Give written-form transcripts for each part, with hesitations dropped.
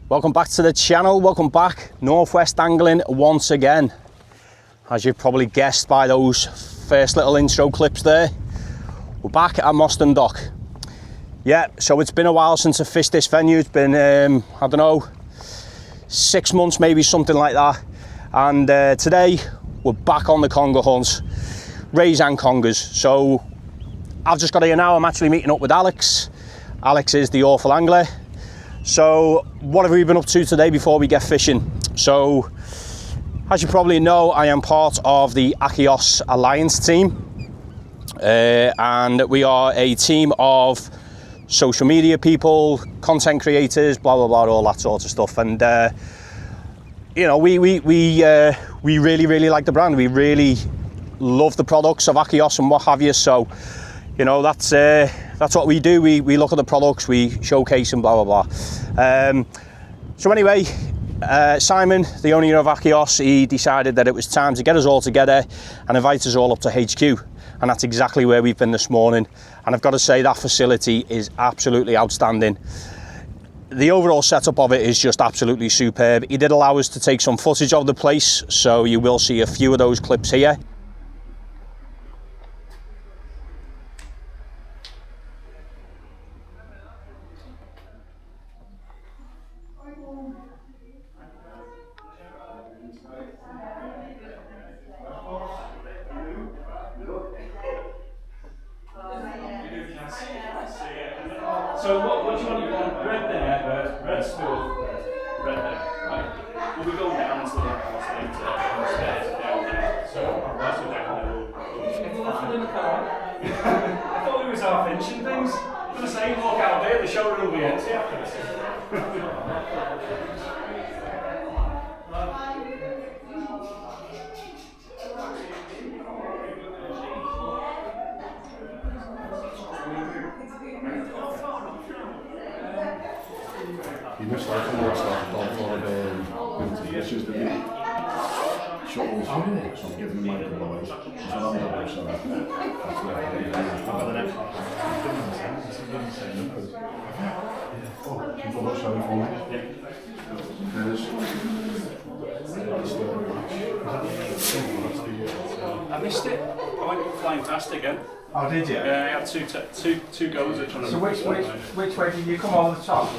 Welcome back to the channel, welcome back. Northwest Angling once again. As you've probably guessed by those first little intro clips there, we're back at Mostyn Dock. Yeah, so it's been a while since I fished this venue. It's been, I don't know, 6 months maybe, something like that. And today, we're back on the conger hunt, rays and congers. So I've just got here now, I'm actually meeting up with Alex. Alex is the awful angler. So what have we been up to today before we get fishing? So as you probably know, I am part of the Akios Alliance team. And we are a team of social media people, content creators, blah, blah, blah, all that sort of stuff. And, you know, we really like the brand. We really love the products of Akios and what have you. So, you know, that's what we do. We look at the products, we showcase them, blah, blah, blah. So anyway, Simon, the owner of Akios, he decided that it was time to get us all together and invite us all up to HQ. And that's exactly where we've been this morning. And I've got to say that facility is absolutely outstanding. The overall setup of it is just absolutely superb. He did allow us to take some footage of the place, so you will see a few of those clips here. So what do you want? You want red there, red stool, red there, right? We'll be going down into the house later, down there. So that's what we're in the car. I thought we was half inching things. I'm going to say, walk out there, the shoulder will be empty after this. You missed out on what's that done for issues that you shuttles, so I'm giving them my away. So I'm not so that's where the next one. Oh, you sorry for me. I missed it. I went flying past again. Oh, did you? Yeah, I had two goes at trying to. So which way did you come over the top?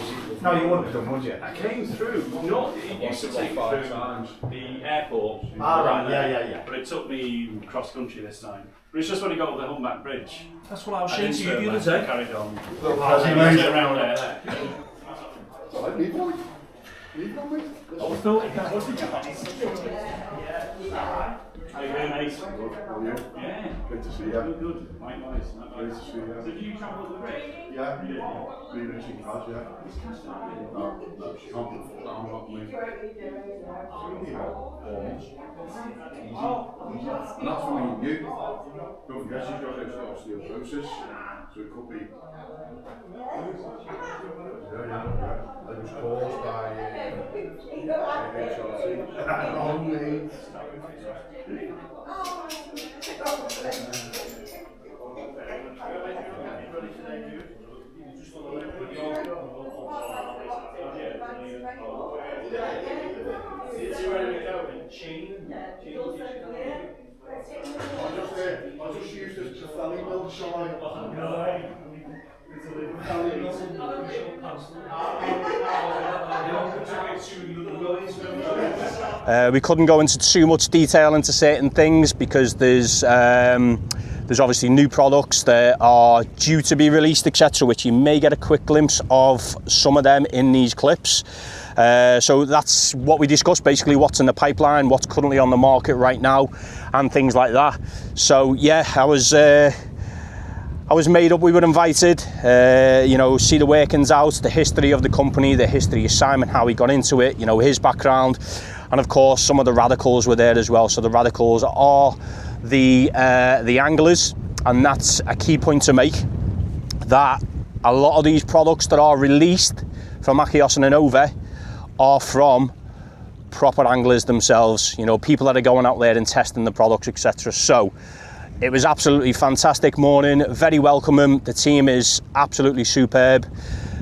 No, you wouldn't have done, would you? I came through. No, it used to take me through the airport. Ah, right, yeah. But it took me cross country this time. But it's just when you got over the Humpback Bridge. That's what I was I saying didn't to you turn the left, other I day. carried on. Around Around there. I thought How you doing, mate? How are you? Yeah. Good to see you. Good. Likewise. Good to see you. So do you travel with the rig? Yeah, we racing cars, yeah. No, she can't put foot down, not me. You know, almost. Easy. And that's for me and you. Don't forget she's got osteoporosis, so it could be. Yeah. It was caused by HRT. On me. I just used it as a felly build, shall I? We couldn't go into too much detail into certain things because there's obviously new products that are due to be released, etc., which you may get a quick glimpse of some of them in these clips. So that's what we discussed, basically what's in the pipeline, what's currently on the market right now, and things like that. So yeah, I was made up, we were invited, you know, see the workings out, the history of the company, the history of Simon, how he got into it, you know, his background, and of course some of the radicals were there as well. So the radicals are the anglers, and that's a key point to make, that a lot of these products that are released from Akios and over are from proper anglers themselves, you know, people that are going out there and testing the products, etc. So it was absolutely fantastic morning, very welcoming. The team is absolutely superb.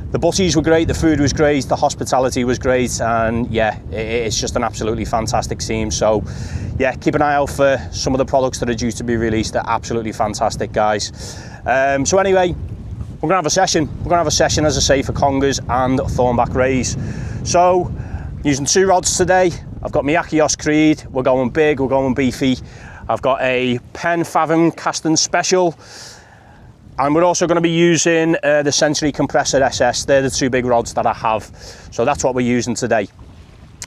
The butties were great, the food was great, the hospitality was great, and yeah, it's just an absolutely fantastic team. So yeah, keep an eye out for some of the products that are due to be released. They're absolutely fantastic, guys. So anyway, we're gonna have a session. We're gonna have a session, as I say, for congers and thornback rays. So using 2 rods today. I've got my Akios Creed. We're going big, we're going beefy. I've got a Pen Fathom Casting Special. And we're also going to be using the Century Compressor SS. They're the 2 big rods that I have. So that's what we're using today.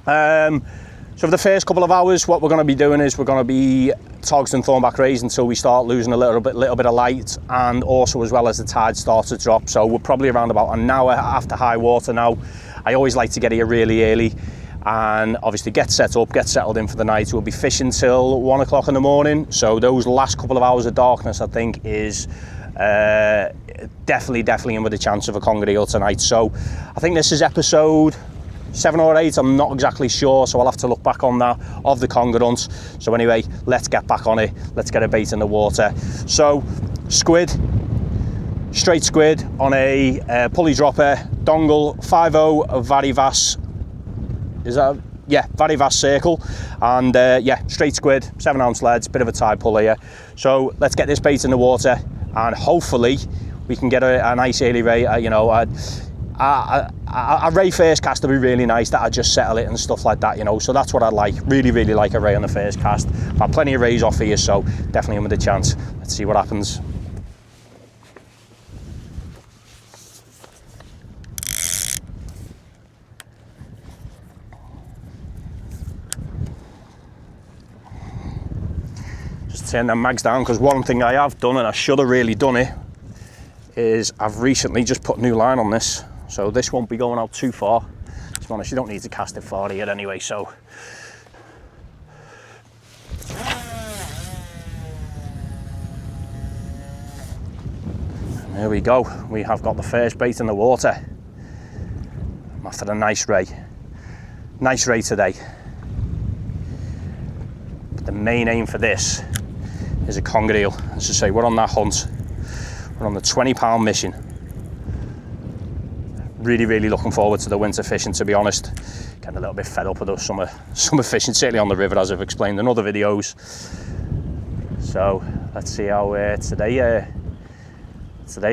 So for the first couple of hours, what we're going to be doing is we're going to be targeting thornback rays until we start losing a little bit of light, and also as well as the tide starts to drop. So we're probably around about an hour after high water now. I always like to get here really early and obviously get set up, get settled in for the night. We'll be fishing till 1 o'clock in the morning. So those last couple of hours of darkness, I think, is definitely in with a chance of a conger eel tonight. So I think this is episode 7 or 8, I'm not exactly sure, so I'll have to look back on that, of the conger hunt. So anyway, let's get back on it, let's get a bait in the water. So squid, straight squid on a pulley dropper, dongle 5.0 Varivas, is that, yeah, Varivas circle, and yeah, straight squid, 7-ounce leads, bit of a tide pull here. So let's get this bait in the water, and hopefully we can get a nice early ray. You know, a ray first cast would be really nice, that I just settle it and stuff like that, you know. So that's what I'd like, really like a ray on the first cast. I've had plenty of rays off here, so definitely in with a chance. Let's see what happens. Turn them mags down, because one thing I have done, and I should have really done it, is I've recently just put new line on this, so this won't be going out too far. To be honest, you don't need to cast it far here anyway. So and there we go, we have got the first bait in the water. I'm after a nice ray today, but the main aim for this is a conger eel. As I say, we're on that hunt. We're on the 20-pound mission. Really looking forward to the winter fishing, to be honest. Getting a little bit fed up with those summer fishing, certainly on the river, as I've explained in other videos. So let's see how today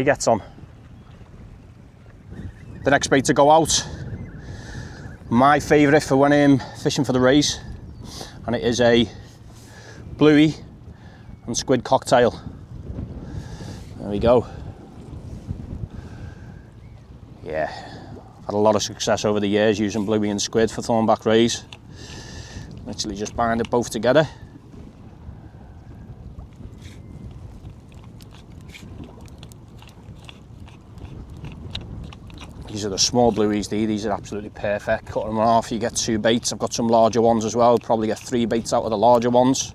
gets on. The next bait to go out, my favourite for when I'm fishing for the rays, and it is a bluey and squid cocktail. There we go. Yeah, had a lot of success over the years using bluey and squid for thornback rays. Literally just bind it both together. These are the small blueies, these are absolutely perfect. Cut them off, you get 2 baits. I've got some larger ones as well, probably get 3 baits out of the larger ones.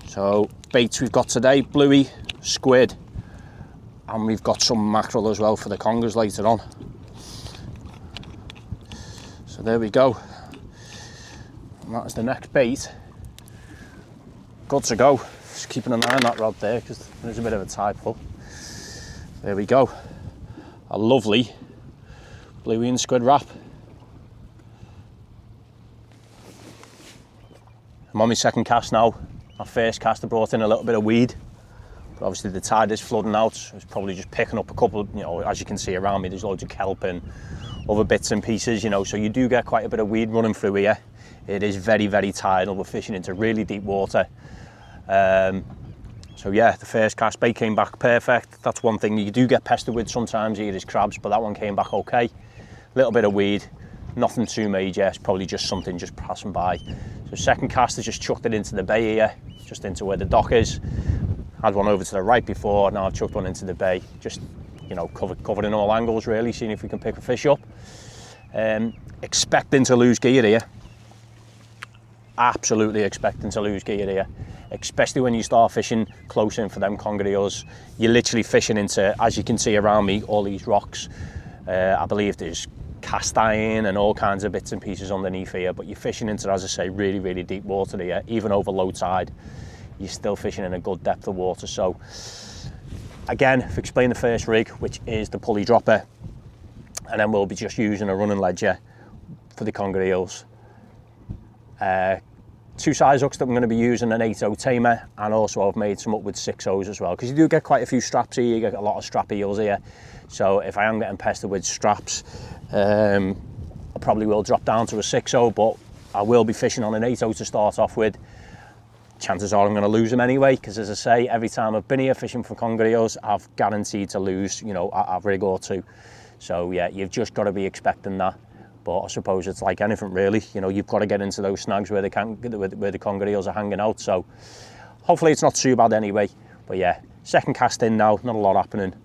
So baits we've got today, bluey, squid, and we've got some mackerel as well for the congers later on. So there we go. And that is the next bait. Good to go. Just keeping an eye on that rod there, because there's a bit of a tide pull. There we go. A lovely bluey and squid wrap. I'm on my second cast now. My first cast I brought in a little bit of weed, but obviously the tide is flooding out, so it's probably just picking up a couple, you know, as you can see around me, there's loads of kelp and other bits and pieces, you know, so you do get quite a bit of weed running through here. It is very tidal, we're fishing into really deep water. So yeah, the first cast bait came back perfect. That's one thing you do get pestered with sometimes here is crabs, but that one came back okay. A little bit of weed, nothing too major, it's probably just something just passing by. So second cast, I just chucked it into the bay here, just into where the dock is. Had one over to the right before, now I've chucked one into the bay, just, you know, covered in all angles really, seeing if we can pick a fish up. Expecting to lose gear here. Absolutely expecting to lose gear here, especially when you start fishing close in for them conger eels. You're literally fishing into, as you can see around me, all these rocks. I believe there's cast iron and all kinds of bits and pieces underneath here, but you're fishing into, as I say, really deep water here. Even over low tide, you're still fishing in a good depth of water. So again, I've explained the first rig, which is the pulley dropper. and then we'll be just using a running ledger for the conger eels. 2 size hooks that I'm going to be using, an 8/0 tamer, and also I've made some up with 6/0s as well, because you do get quite a few straps here, you get a lot of strap eels here. So if I am getting pestered with straps, I probably will drop down to a 6/0, but I will be fishing on an 8/0 to start off with. Chances are I'm going to lose them anyway, because as I say, every time I've been here fishing for conger eels, I've guaranteed to lose, you know, a rig or 2. So yeah, you've just got to be expecting that. But I suppose it's like anything really, you know, you've got to get into those snags where the conger eels are hanging out. So hopefully it's not too bad anyway. But yeah, second cast in now, not a lot happening,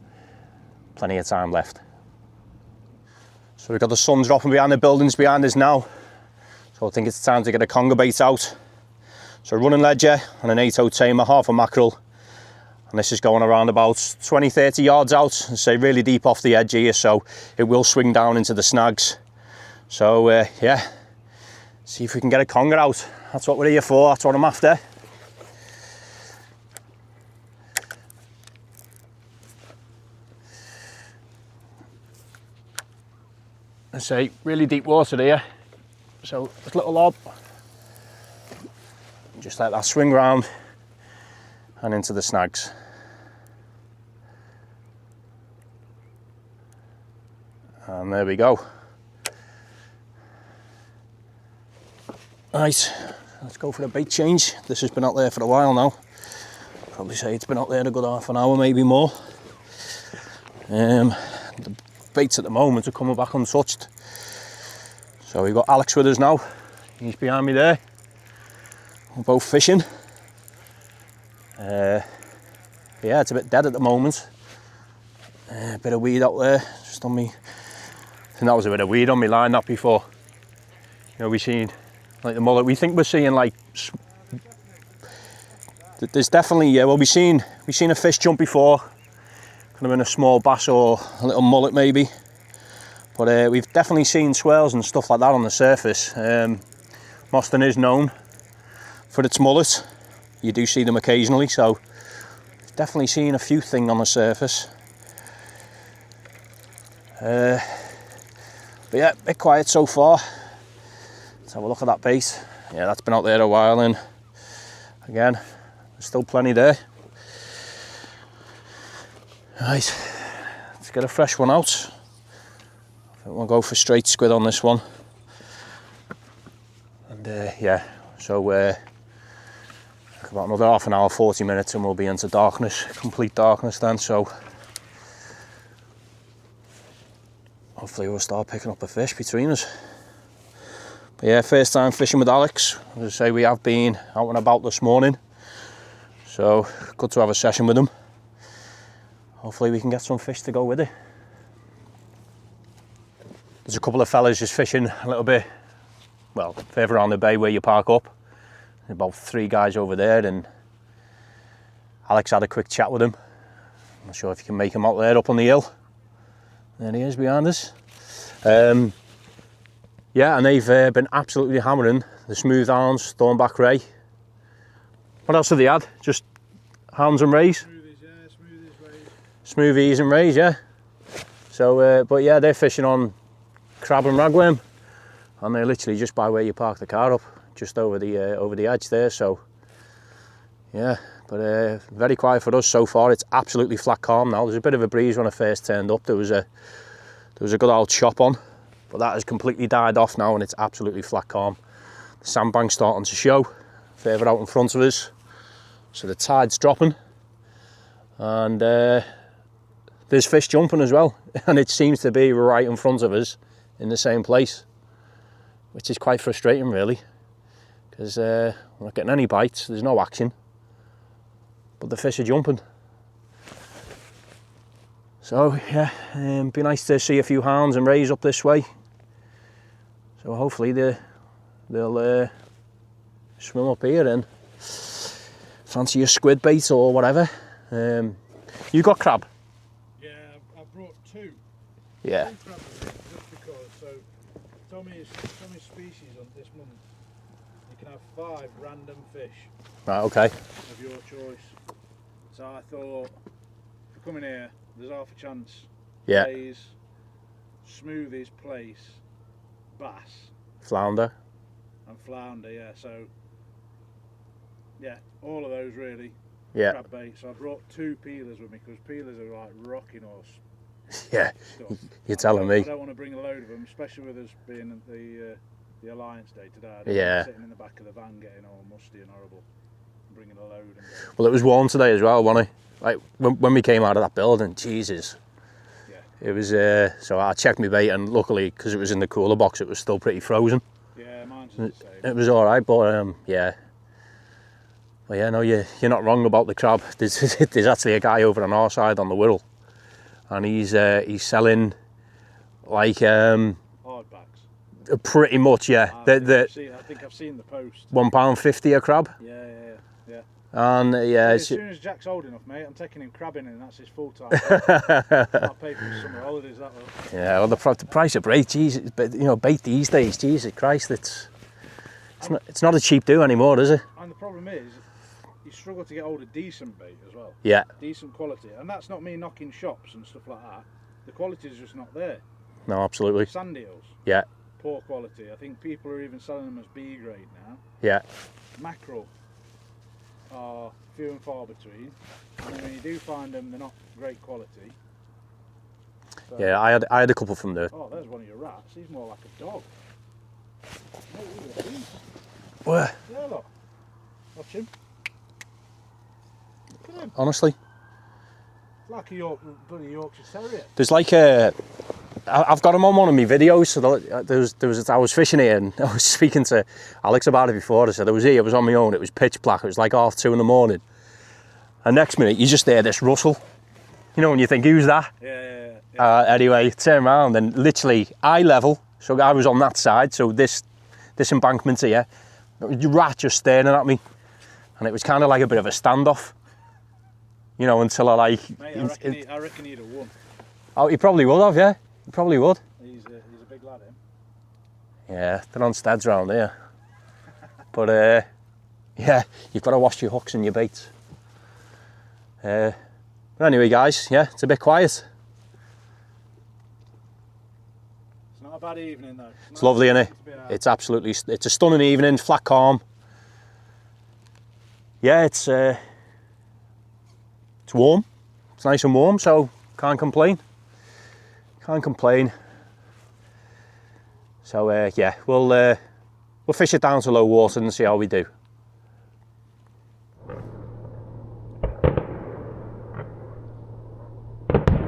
plenty of time left. So we've got the sun dropping behind the buildings behind us now. So I think it's time to get a conger bait out. So running ledger and an 8/0 tamer, half a mackerel. And this is going around about 20-30 yards out, and say really deep off the edge here, so it will swing down into the snags. So yeah, see if we can get a conger out. That's what we're here for, that's what I'm after. I say really deep water here, so this little lob, just let that swing round and into the snags. And there we go. Right, let's go for a bait change. This has been out there for a while now. Probably say it's been out there a good half an hour, maybe more. The baits at the moment are coming back untouched. So we've got Alex with us now. He's behind me there. We're both fishing. Yeah, it's a bit dead at the moment. A bit of weed out there, just on me. I think that was a bit of weed on me line up before. You know, we've seen like the mullet. We think we're seeing like, there's definitely, yeah, well we've seen a fish jump before. Could have been a small bass or a little mullet maybe. But we've definitely seen swells and stuff like that on the surface. Mostyn is known for its mullet. You do see them occasionally, so definitely seen a few things on the surface. But yeah, a bit quiet so far. Let's have a look at that bait. Yeah, that's been out there a while, and again, there's still plenty there. Right, let's get a fresh one out. I think we'll go for straight squid on this one. And yeah, so about another half an hour, 40 minutes, and we'll be into darkness, complete darkness then. So hopefully we'll start picking up a fish between us. But yeah, first time fishing with Alex. As I say, we have been out and about this morning, so good to have a session with him. Hopefully we can get some fish to go with it. There's a couple of fellas just fishing a little bit, well, further around the bay where you park up. There's about 3 guys over there, and Alex had a quick chat with him. I'm not sure if you can make him out there up on the hill. There he is behind us. Yeah, and they've been absolutely hammering the smooth hounds, thornback ray. What else have they had? Just hounds and rays? Smoothies, yeah, smoothies, rays. Smoothies and rays, yeah. So, but yeah, they're fishing on crab and ragworm, and they're literally just by where you park the car up, just over the edge there. So, yeah, but very quiet for us so far. It's absolutely flat calm now. There's a bit of a breeze when I first turned up. There was a good old chop on, but that has completely died off now, and it's absolutely flat calm. The sandbank's starting to show further out in front of us, so the tide's dropping, and there's fish jumping as well, and it seems to be right in front of us in the same place, which is quite frustrating really, because we're not getting any bites, there's no action, but the fish are jumping. So yeah, be nice to see a few hounds and rays up this way. So hopefully they'll swim up here and fancy a squid bait or whatever. You got crab? Yeah, I brought 2. Yeah. 2 crab just because. So Tommy's species on this month, you can have 5 random fish. Right, okay. Of your choice. So I thought, if you're coming here, there's half a chance. Yeah. Rays, smoothest place bass Flounder. and flounder, yeah. So yeah, all of those really. Yeah. Crab bait. So I brought 2 peelers with me because peelers are like rocking horse Yeah. stuff. You're telling me. I don't want to bring a load of them, especially with us being at the Alliance Day today. I don't Yeah. want sitting in the back of the van getting all musty and horrible, bringing a load and going. Well, it was warm today as well, wasn't it? Like when we came out of that building, Jesus. Yeah. It was, so I checked my bait, and luckily, because it was in the cooler box, it was still pretty frozen. Yeah, mine's the same. It was alright, but yeah. Well, yeah, no, you're not wrong about the crab. There's actually a guy over on our side on the Wirral, and he's selling like Hardbacks. pretty much, yeah. I think I've seen the post. £1.50 a crab, Yeah. and yeah, As soon as Jack's old enough, mate, I'm taking him crabbing, and that's his full time. I'll pay for his summer holidays. That will. yeah. Well, the price of bait, Jesus, but you know, bait these days, Jesus Christ, it's not a cheap do anymore, is it? And the problem is, you struggle to get hold of decent bait as well. Yeah. Decent quality, and that's not me knocking shops and stuff like that. The quality is just not there. No, absolutely. Sand eels, Yeah. poor quality. I think people are even selling them as B grade now. Yeah. Mackerel are few and far between, and then when you do find them, they're not great quality. So, Yeah, I had a couple from there. oh, there's one of your rats. He's more like a dog. Mate, look at these. Where? Yeah, look. Watch him. Look at him. Honestly, It's like a bloody Yorkshire Terrier. there's like I've got them on one of my videos. So I was fishing here, and I was speaking to Alex about it before. I said I was on my own. It was pitch black. It was like 2:30 in the morning. And next minute, you just hear this rustle. You know, when you think, who's that? Yeah. Anyway, turn around and literally eye level. So I was on that side. So this embankment here, rat just staring at me, and it was kind of like a bit of a standoff. You know, until I like. Mate, I reckon he'd have won. Oh, he probably would have, yeah. He probably would. He's a big lad, him. Yeah, they're on steads around here. But yeah, you've got to wash your hooks and your baits. But anyway, guys, yeah, it's a bit quiet. It's not a bad evening though. It's lovely, isn't it? It's absolutely, it's a stunning evening, flat calm. Yeah, it's warm. It's nice and warm, so can't complain. Can't complain. So yeah, we'll fish it down to low water and see how we do.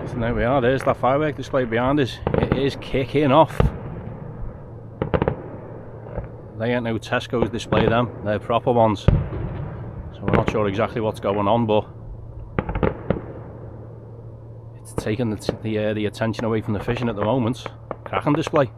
So there we are. There's that firework display behind us. It is kicking off. They ain't no Tesco's display, them. They're proper ones. So we're not sure exactly what's going on, but it's taking the attention away from the fishing at the moment. Cracking display.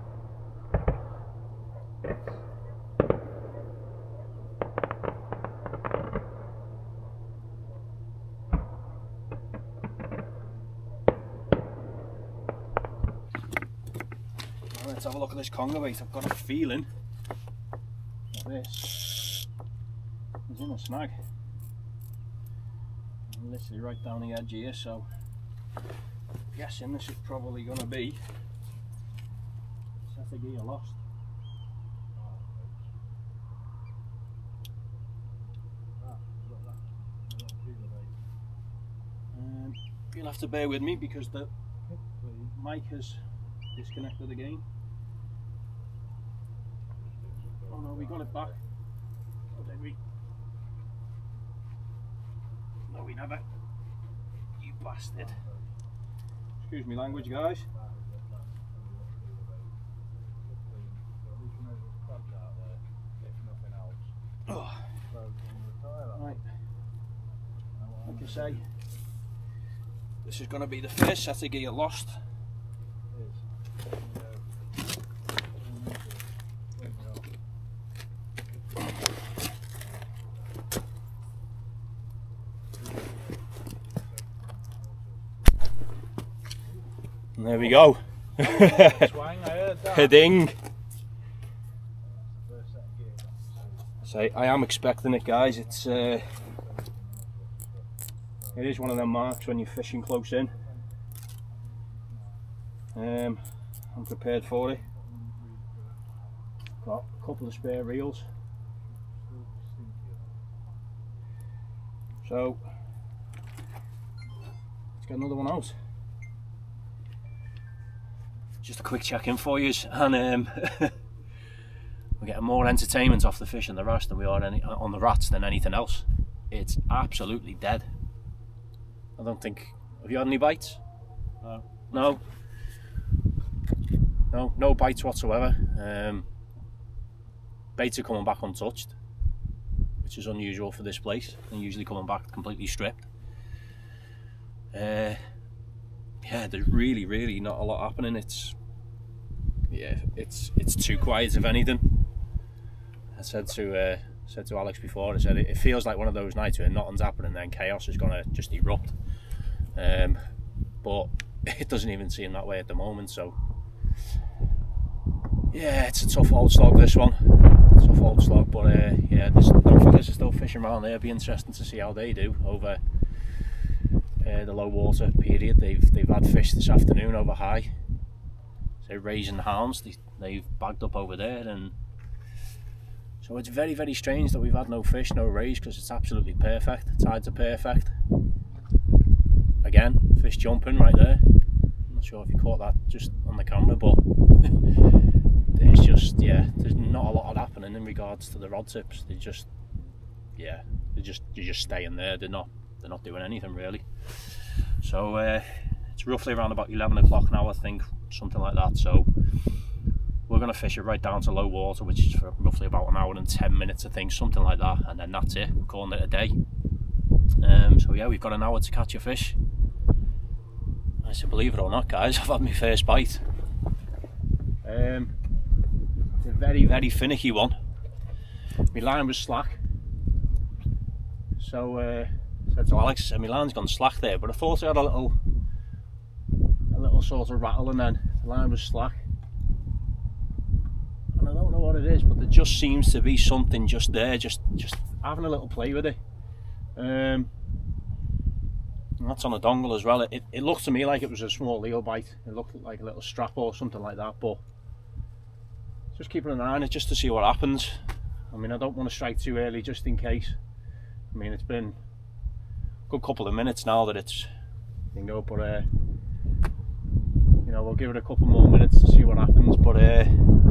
Let's have a look at this conger bait. I've got a feeling that this is in a snag. I'm literally right down the edge here, so I'm guessing this is probably going to be set of gear lost. You'll have to bear with me because the mic has disconnected again. Oh no, we got it back. Oh, did we? No, we never. You bastard. Excuse me language, guys. Oh. Right. Like I say, this is going to be the first set of gear lost. And there we go. Heading. So I am expecting it, guys. It's it is one of them marks when you're fishing close in. I'm prepared for it. Got a couple of spare reels. So let's get another one out. Just a quick check in for you, and we're getting more entertainment off the fish and the rats than we are on the rats than anything else. It's absolutely dead. I don't think. Have you had any bites? No. No bites whatsoever. Baits are coming back untouched, which is unusual for this place. They're usually coming back completely stripped. Yeah, there's really not a lot happening. It's too quiet, if anything. I said to Alex before, I said it feels like one of those nights where nothing's happening and then chaos is going to just erupt. But it doesn't even seem that way at the moment, so yeah, it's a tough old slog, this one. Tough old slog, but yeah, there's no figures are still fishing around there. It'll be interesting to see how they do over the low water period. They've had fish this afternoon over high, so raising hounds they've bagged up over there, and so it's very strange that we've had no fish, no raise, because it's absolutely perfect. Tides are perfect. Again, fish jumping right there. I'm not sure if you caught that just on the camera, but there's just, yeah, there's not a lot happening in regards to the rod tips. They're just staying there. They're not doing anything really. So it's roughly around about 11 o'clock now, I think, something like that. So we're going to fish it right down to low water, which is for roughly about an hour and 10 minutes, I think, something like that, and then that's it. We're calling it a day. So yeah, we've got an hour to catch a fish. I said, believe it or not, guys, I've had my first bite. It's a very finicky one. My line was slack, so I said to Alex, my line's gone slack there, but I thought I had a little sort of rattle, and then the line was slack, and I don't know what it is, but there just seems to be something just there, just having a little play with it. And that's on a dongle as well. It looked to me like it was a small eel bite. It looked like a little strap or something like that, but just keeping an eye on it just to see what happens. I mean, I don't want to strike too early just in case. I mean, it's been a good couple of minutes now that it's, you know, but you know, we'll give it a couple more minutes to see what happens. But I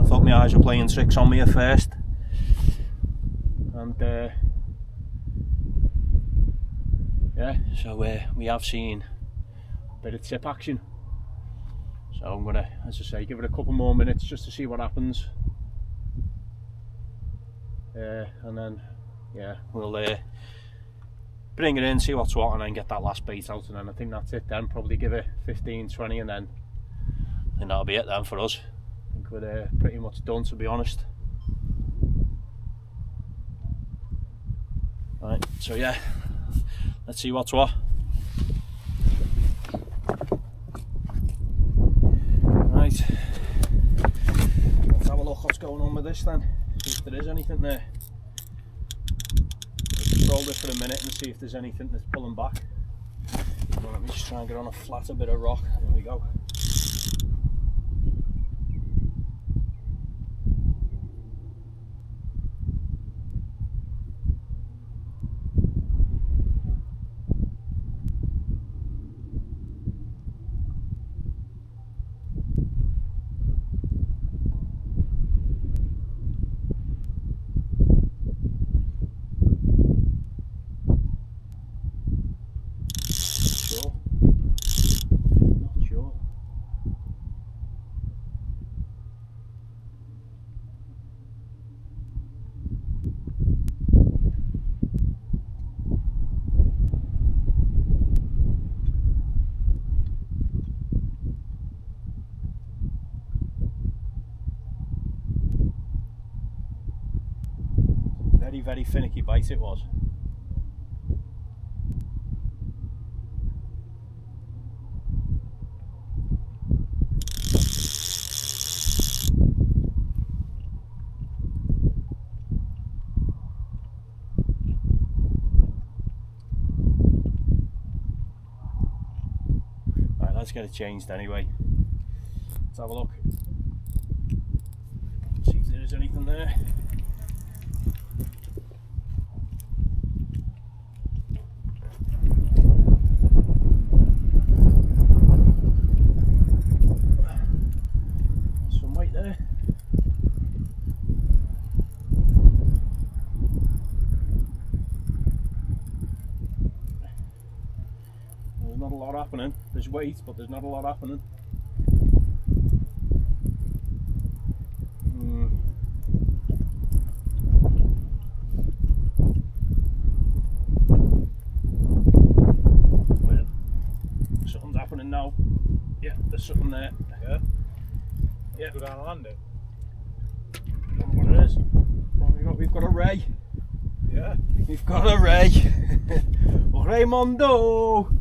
thought my eyes were playing tricks on me at first, and yeah, so we have seen a bit of tip action. So I'm gonna, as I say, give it a couple more minutes just to see what happens, and then yeah, we'll bring it in, see what's what, and then get that last bait out, and then I think that's it then. Probably give it 15-20, and then that'll be it then for us. I think we're pretty much done, to be honest. Right, so yeah, let's see what's what. Right, let's have a look what's going on with this then, see if there is anything there. Let's hold it for a minute and see if there's anything that's pulling back. Well, let me just try and get on a flatter bit of rock. There we go. Very finicky bite it was. Right, let's get it changed anyway. Let's have a look. See if there is anything there. Some weight there. There's not a lot happening. There's weight, but there's not a lot happening. Well, something's happening now. Yeah, there's something there. Yeah? Yeah. Go down and land it? I don't know what it is. Well, we've got a ray. Yeah. We've got a ray. Oh, Raymondo!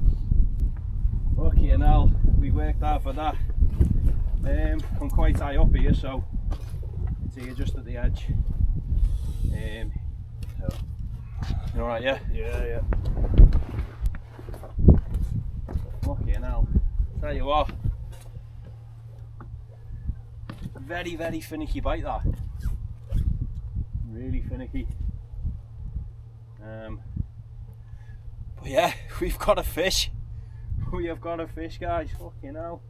Okay, now we worked hard for that. I'm quite high up here, so it's here just at the edge. So, you alright, yeah? Yeah, yeah. Okay, now, tell you what. Very, very finicky bite, that. Really finicky. But yeah, we've got a fish. We have got a fish, guys. Fucking hell.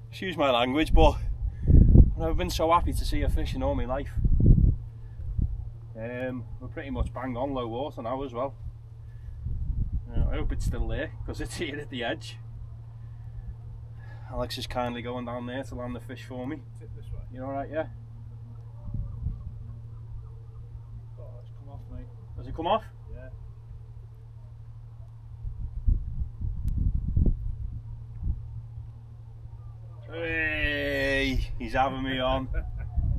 Excuse my language, but I've never been so happy to see a fish in all my life. We're pretty much bang on low water now as well. I hope it's still there, because it's here at the edge. Alex is kindly going down there to land the fish for me. Tip this way. You alright, yeah? Oh, it's come off, mate. Has it come off? Yeah. Hey, he's having me on.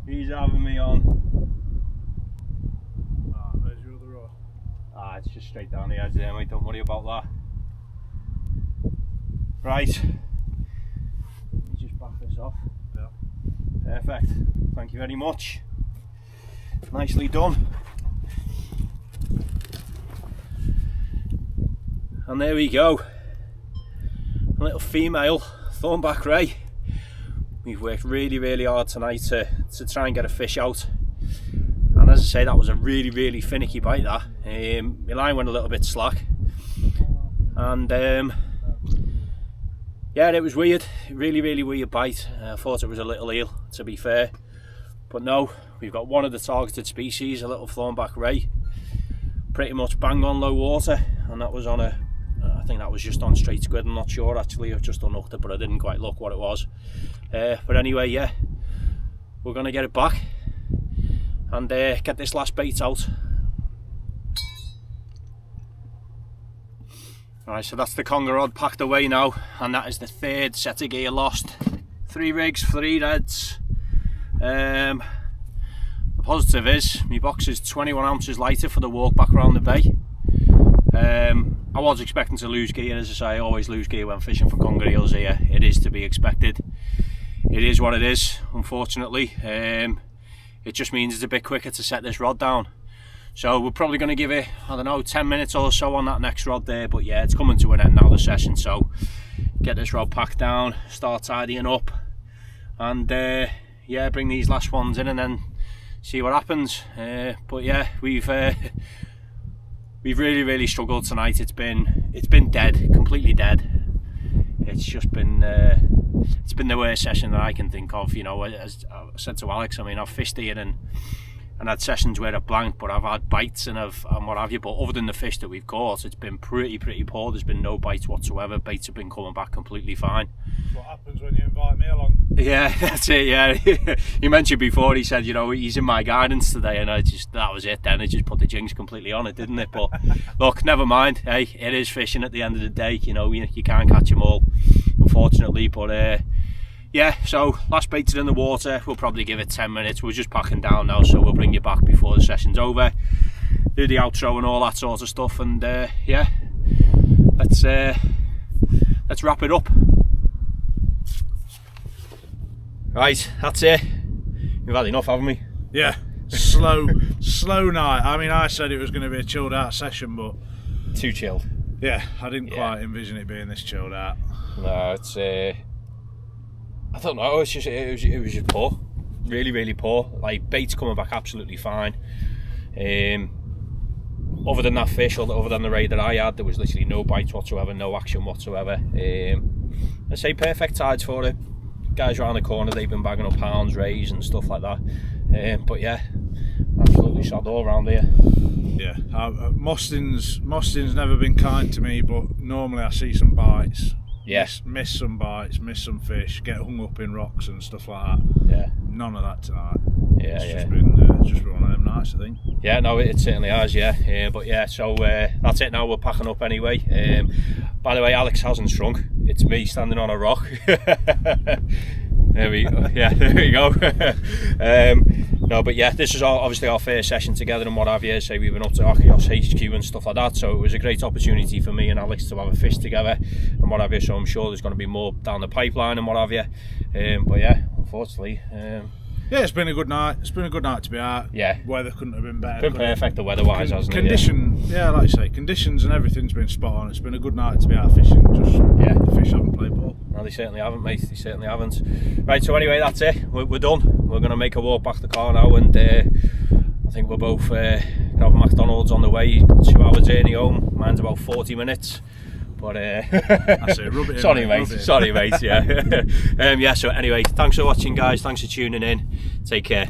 He's having me on. Ah, there's your other rod. Ah, it's just straight down the edge there, mate. Don't worry about that. Right. Let me just back this off. Yeah. Perfect. Thank you very much. Nicely done. And there we go. A little female thornback ray. We've worked really, really hard tonight to try and get a fish out. And as I say, that was a really, really finicky bite, that. My line went a little bit slack. And yeah, it was weird. Really, really weird bite. I thought it was a little eel, to be fair. But no, we've got one of the targeted species, a little thornback ray. Pretty much bang on low water. And that was on a, I think that was just on straight squid. I'm not sure actually, I've just unhooked it, but I didn't quite look what it was. But anyway, yeah, we're going to get it back and get this last bait out. Alright, so that's the conger rod packed away now, and that is the third set of gear lost. 3 rigs, 3 reds. The positive is my box is 21 ounces lighter for the walk back around the bay. I was expecting to lose gear. As I say, I always lose gear when fishing for conger eels here. It is to be expected. It is what it is, unfortunately. It just means it's a bit quicker to set this rod down. So we're probably going to give it, I don't know, 10 minutes or so on that next rod there. But yeah, it's coming to an end now, the session. So get this rod packed down, start tidying up, and yeah, bring these last ones in and then see what happens. But yeah, we've really, really struggled tonight. It's been dead, completely dead. It's just been it's been the worst session that I can think of. You know, as I said to Alex, I mean, I've fished here and had sessions where I've blanked, but I've had bites and what have you. But other than the fish that we've caught, it's been pretty poor. There's been no bites whatsoever. Baits have been coming back completely fine. That's what happens when you invite me along. Yeah, that's it. Yeah, he mentioned before. He said, you know, he's in my guidance today, and that was it. Then it just put the jinx completely on it, didn't it? But look, never mind. Hey, it is fishing at the end of the day. You know, you can't catch them all, unfortunately. But yeah, so last baited in the water. We'll probably give it 10 minutes. We're just packing down now, so we'll bring you back before the session's over. Do the outro and all that sort of stuff, and yeah, let's wrap it up. Right, that's it. We've had enough, haven't we? Yeah, slow night. I mean, I said it was going to be a chilled out session, but Too chilled. yeah, I didn't quite envision it being this chilled out. No, it's I don't know. It was just poor, really poor. Like bait's coming back absolutely fine. Other than that fish, or other than the raid that I had, there was literally no bites whatsoever, no action whatsoever. I say perfect tides for it. Guys around the corner, they've been bagging up hounds, rays and stuff like that. But yeah, absolutely sod all around here. Yeah, Mostyn's never been kind to me, but normally I see some bites. Yes. Miss some bites, miss some fish, get hung up in rocks and stuff like that. Yeah. None of that tonight. Yeah, it's just been one of them nights, I think. Yeah, no, it certainly has, yeah. But yeah, so that's it now, we're packing up anyway. By the way, Alex hasn't shrunk. It's me standing on a rock. There we go. Yeah, there we go. No, but yeah, this is obviously our first session together and what have you. So we've been up to Akios HQ and stuff like that. So it was a great opportunity for me and Alex to have a fish together and what have you. So I'm sure there's going to be more down the pipeline and what have you. But yeah, unfortunately. Yeah, it's been a good night. It's been a good night to be out. Yeah. Weather couldn't have been better. Been perfect the weather-wise, hasn't it? Yeah, like you say, conditions and everything's been spot on. It's been a good night to be out fishing. Just the fish haven't played ball. No, they certainly haven't, mate. They certainly haven't. Right, so anyway, that's it. We're done. We're going to make a walk back to the car now, and I think we're both grabbing McDonald's on the way. 2 hour journey home. Mine's about 40 minutes. But that's it. Rub it in, sorry, mate. Sorry, mate. Yeah. Yeah. So anyway, thanks for watching, guys. Thanks for tuning in. Take care.